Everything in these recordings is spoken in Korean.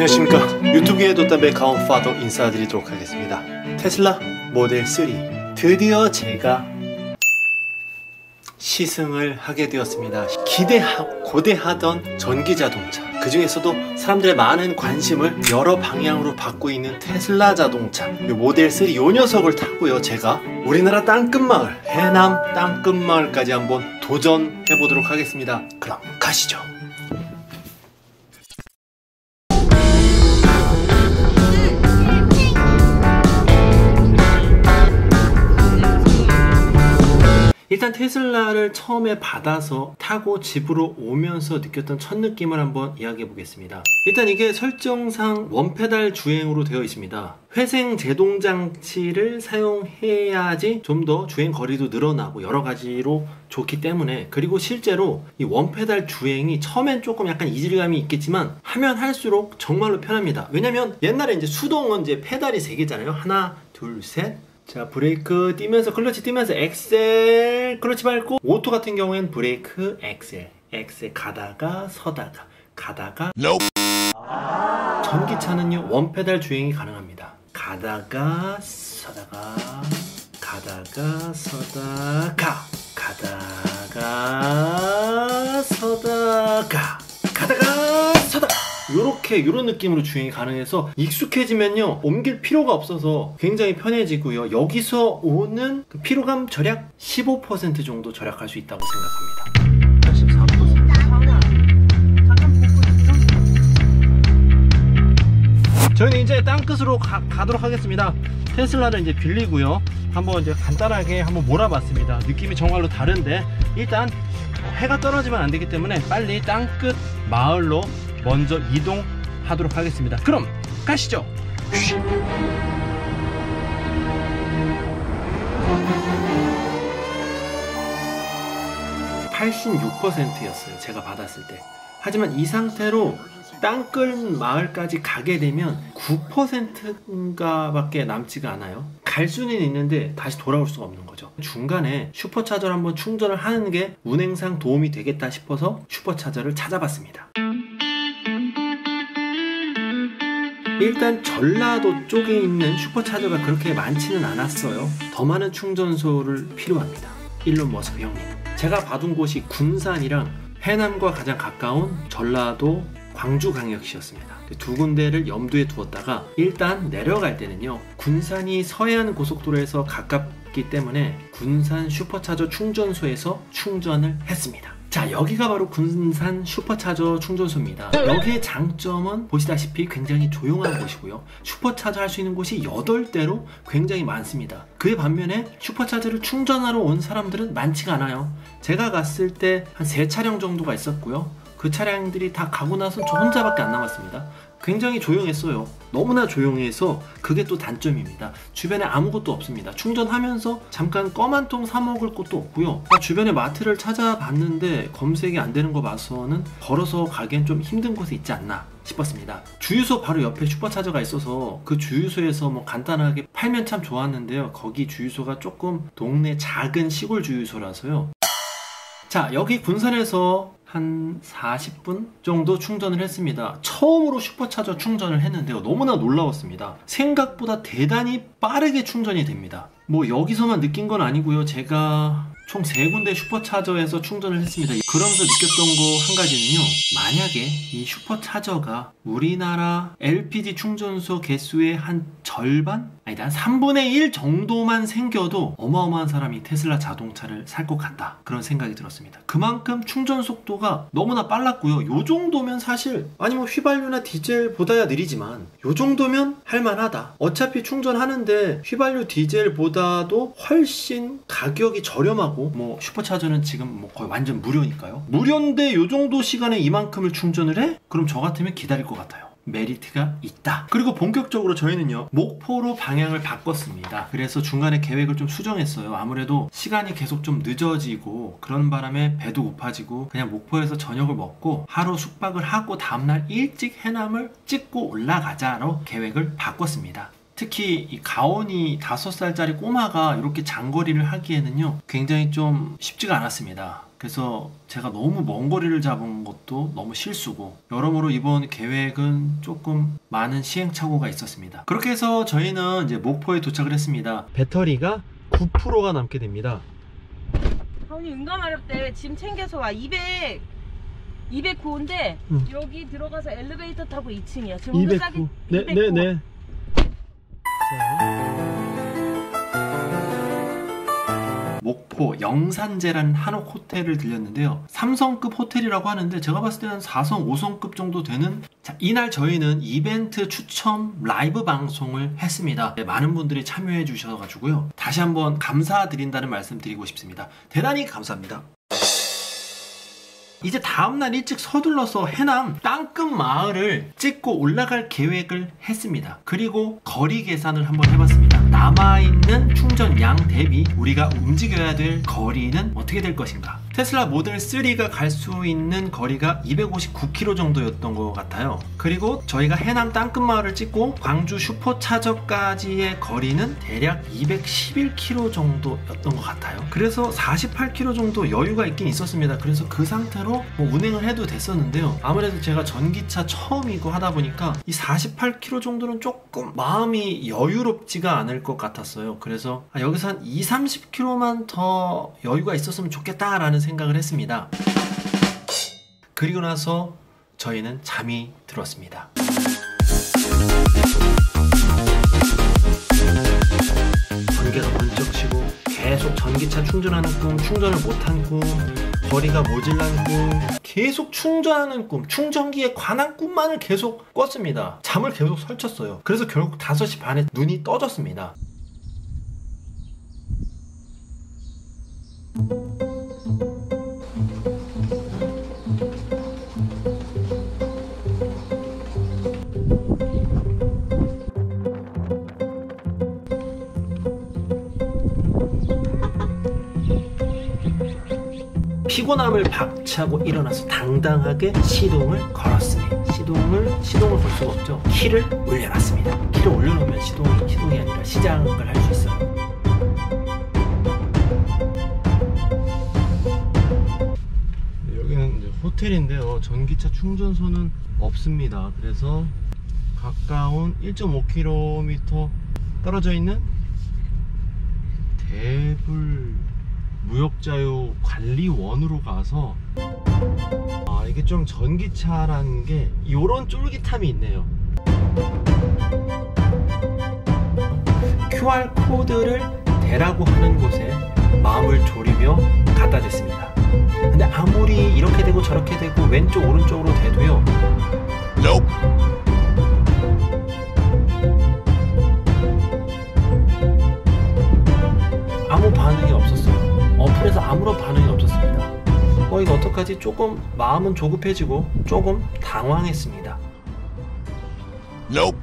안녕하십니까. 유튜브의 돛담배 가온파더 인사드리도록 하겠습니다. 테슬라 모델 3 드디어 제가 시승을 하게 되었습니다. 고대하던 전기자동차, 그 중에서도 사람들의 많은 관심을 여러 방향으로 받고 있는 테슬라 자동차 모델 3 요 녀석을 타고요, 제가 우리나라 땅끝마을, 해남 땅끝마을까지 한번 도전해 보도록 하겠습니다. 그럼 가시죠. 일단 테슬라를 처음에 받아서 타고 집으로 오면서 느꼈던 첫 느낌을 한번 이야기해 보겠습니다. 일단 이게 설정상 원페달 주행으로 되어 있습니다. 회생 제동 장치를 사용해야지 좀 더 주행 거리도 늘어나고 여러 가지로 좋기 때문에, 그리고 실제로 이 원페달 주행이 처음엔 조금 약간 이질감이 있겠지만 하면 할수록 정말로 편합니다. 왜냐면 옛날에 이제 수동은 이제 페달이 3개잖아요. 하나, 둘, 셋. 자, 브레이크 띄면서 클러치 띄면서 엑셀, 클러치 밟고, 오토 같은 경우엔 브레이크 엑셀 가다가 서다가 가다가 전기차는요 원페달 주행이 가능합니다. 가다가 서다가 가다가 서다가 가다가 서다가 가다가 서다가 요런 느낌으로 주행이 가능해서 익숙해지면요 옮길 필요가 없어서 굉장히 편해지고요. 여기서 오는 그 피로감 절약 15% 정도 절약할 수 있다고 생각합니다. 84%. 저희는 이제 땅끝으로 가도록 하겠습니다. 테슬라를 이제 빌리고요, 한번 이제 간단하게 한번 몰아봤습니다. 느낌이 정말로 다른데, 일단 해가 떨어지면 안 되기 때문에 빨리 땅끝 마을로 먼저 이동하도록 하겠습니다. 그럼 가시죠. 86%였어요 제가 받았을 때. 하지만 이 상태로 땅끝 마을까지 가게 되면 9%인가 밖에 남지가 않아요. 갈 수는 있는데 다시 돌아올 수가 없는 거죠. 중간에 슈퍼차저를 한번 충전을 하는 게 운행상 도움이 되겠다 싶어서 슈퍼차저를 찾아봤습니다. 일단 전라도 쪽에 있는 슈퍼차저가 그렇게 많지는 않았어요. 더 많은 충전소를 필요합니다. 일론 머스크 형님. 제가 봐둔 곳이 군산이랑 해남과 가장 가까운 전라도 광주광역시였습니다. 두 군데를 염두에 두었다가 일단 내려갈 때는요, 군산이 서해안 고속도로에서 가깝기 때문에 군산 슈퍼차저 충전소에서 충전을 했습니다. 자, 여기가 바로 군산 슈퍼차저 충전소입니다. 여기의 장점은 보시다시피 굉장히 조용한 곳이고요, 슈퍼차저 할 수 있는 곳이 8대로 굉장히 많습니다. 그에 반면에 슈퍼차저를 충전하러 온 사람들은 많지가 않아요. 제가 갔을 때 한 3차량 정도가 있었고요, 그 차량들이 다 가고 나서 저 혼자밖에 안 남았습니다. 굉장히 조용했어요. 너무나 조용해서 그게 또 단점입니다. 주변에 아무것도 없습니다. 충전하면서 잠깐 껌 한 통 사 먹을 곳도 없고요. 주변에 마트를 찾아봤는데 검색이 안 되는 거 봐서는 걸어서 가기엔 좀 힘든 곳에 있지 않나 싶었습니다. 주유소 바로 옆에 슈퍼차저가 있어서 그 주유소에서 뭐 간단하게 팔면 참 좋았는데요, 거기 주유소가 조금 동네 작은 시골 주유소라서요. 자, 여기 군산에서 한 40분 정도 충전을 했습니다. 처음으로 슈퍼차저 충전을 했는데요, 너무나 놀라웠습니다. 생각보다 대단히 빠르게 충전이 됩니다. 뭐 여기서만 느낀 건 아니고요, 제가 총 3군데 슈퍼차저에서 충전을 했습니다. 그러면서 느꼈던 거 한 가지는요, 만약에 이 슈퍼차저가 우리나라 LPG 충전소 개수의 한 절반? 아니다, 한 3분의 1 정도만 생겨도 어마어마한 사람이 테슬라 자동차를 살 것 같다, 그런 생각이 들었습니다. 그만큼 충전 속도가 너무나 빨랐고요. 요 정도면 사실, 아니 뭐 휘발유나 디젤보다야 느리지만 요 정도면 할만하다. 어차피 충전하는데 휘발유 디젤보다도 훨씬 가격이 저렴하고, 뭐 슈퍼차저는 지금 뭐 거의 완전 무료니까요. 무료인데 요 정도 시간에 이만큼을 충전을 해? 그럼 저 같으면 기다릴 것 같아요. 메리트가 있다. 그리고 본격적으로 저희는요, 목포로 방향을 바꿨습니다. 그래서 중간에 계획을 좀 수정했어요. 아무래도 시간이 계속 좀 늦어지고 그런 바람에 배도 고파지고 그냥 목포에서 저녁을 먹고 하루 숙박을 하고 다음날 일찍 해남을 찍고 올라가자로 계획을 바꿨습니다. 특히 이 가온이 5살짜리 꼬마가 이렇게 장거리를 하기에는요 굉장히 좀 쉽지가 않았습니다. 그래서 제가 너무 먼 거리를 잡은 것도 너무 실수고 여러모로 이번 계획은 조금 많은 시행착오가 있었습니다. 그렇게 해서 저희는 이제 목포에 도착을 했습니다. 배터리가 9%가 남게 됩니다. 아니 응가마렵대. 짐 챙겨서 와. 209인데 여기 들어가서 엘리베이터 타고 2층이야. 지금 209. 네네네. 목포 영산제라는 한옥 호텔을 들렸는데요. 3성급 호텔이라고 하는데 제가 봤을 때는 4성, 5성급 정도 되는. 자, 이날 저희는 이벤트 추첨 라이브 방송을 했습니다. 네, 많은 분들이 참여해 주셔가지고요. 다시 한번 감사드린다는 말씀 드리고 싶습니다. 대단히 감사합니다. 이제 다음날 일찍 서둘러서 해남 땅끝 마을을 찍고 올라갈 계획을 했습니다. 그리고 거리 계산을 한번 해봤습니다. 남아있는 충전량 대비 우리가 움직여야 될 거리는 어떻게 될 것인가. 테슬라 모델 3가 갈 수 있는 거리가 259km 정도였던 것 같아요. 그리고 저희가 해남 땅끝마을을 찍고 광주 슈퍼차저까지의 거리는 대략 211km 정도였던 것 같아요. 그래서 48km 정도 여유가 있긴 있었습니다. 그래서 그 상태로 운행을 해도 됐었는데요. 아무래도 제가 전기차 처음이고 하다 보니까 이 48km 정도는 조금 마음이 여유롭지가 않을 것 같았어요. 그래서 여기서 한 20-30km만 더 여유가 있었으면 좋겠다라는 생각을 했습니다. 그리고 나서 저희는 잠이 들었습니다. 번개가 번쩍 치고 계속 전기차 충전하는 꿈, 충전을 못한 꿈, 거리가 모질란 꿈, 계속 충전하는 꿈, 충전기에 관한 꿈만을 계속 꿨습니다. 잠을 계속 설쳤어요. 그래서 결국 5시 반에 눈이 떠졌습니다. 피곤함을 박차고 일어나서 당당하게 시동을 걸었습니다. 시동을 걸 수가 없죠. 키를 올려놨습니다. 키를 올려놓으면 시동이 아니라 시작을 할 수 있어요. 여기는 이제 호텔인데요. 전기차 충전소는 없습니다. 그래서 가까운 1.5km 떨어져 있는 대불 무역자유 관리원으로 가서 이게 좀 전기차라는 게 요런 쫄깃함이 있네요. QR코드를 대라고 하는 곳에 마음을 졸이며 갖다 댔습니다. 근데 아무리 이렇게 되고 저렇게 되고 왼쪽 오른쪽으로 돼도요, nope. 아무 반응이 없었어요. 어플에서 아무런 반응이 없었습니다. 이거 어떡하지? 조금 마음은 조급해지고 조금 당황했습니다. Nope.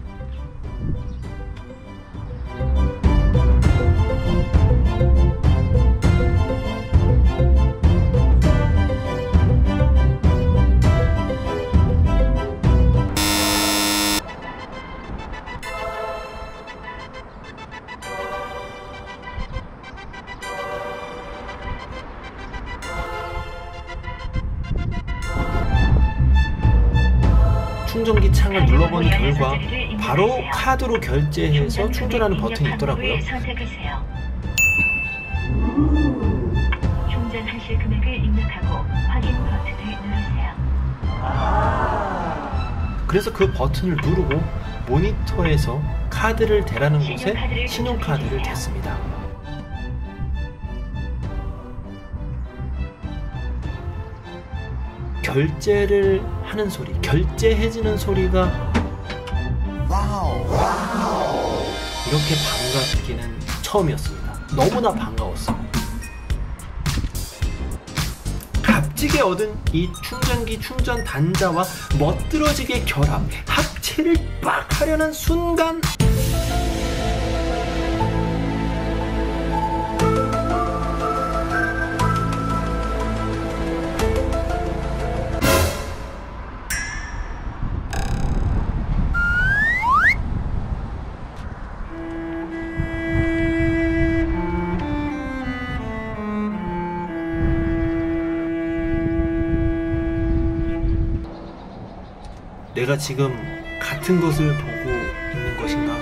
충전기 창을 눌러본 결과 바로 카드로 결제해서 충전하는 버튼이 있더라고요. 충전하실 금액을 입력하고 확인 버튼을 누르세요. 그래서 그 버튼을 누르고 모니터에서 카드를 대라는 곳에 신용카드를 댔습니다. 결제를 하는 소리, 결제해지는 소리가 와우. 이렇게 반갑기는 처음이었습니다. 너무나 반가웠어요. 값지게 얻은 이 충전기 충전 단자와 멋들어지게 결합, 합체를 빡 하려는 순간 내가 지금 같은 것을 보고 있는 것인가?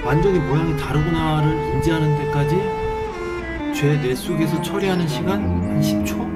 완전히 모양이 다르구나를 인지하는 데까지 죄 뇌 속에서 처리하는 시간 한 10초?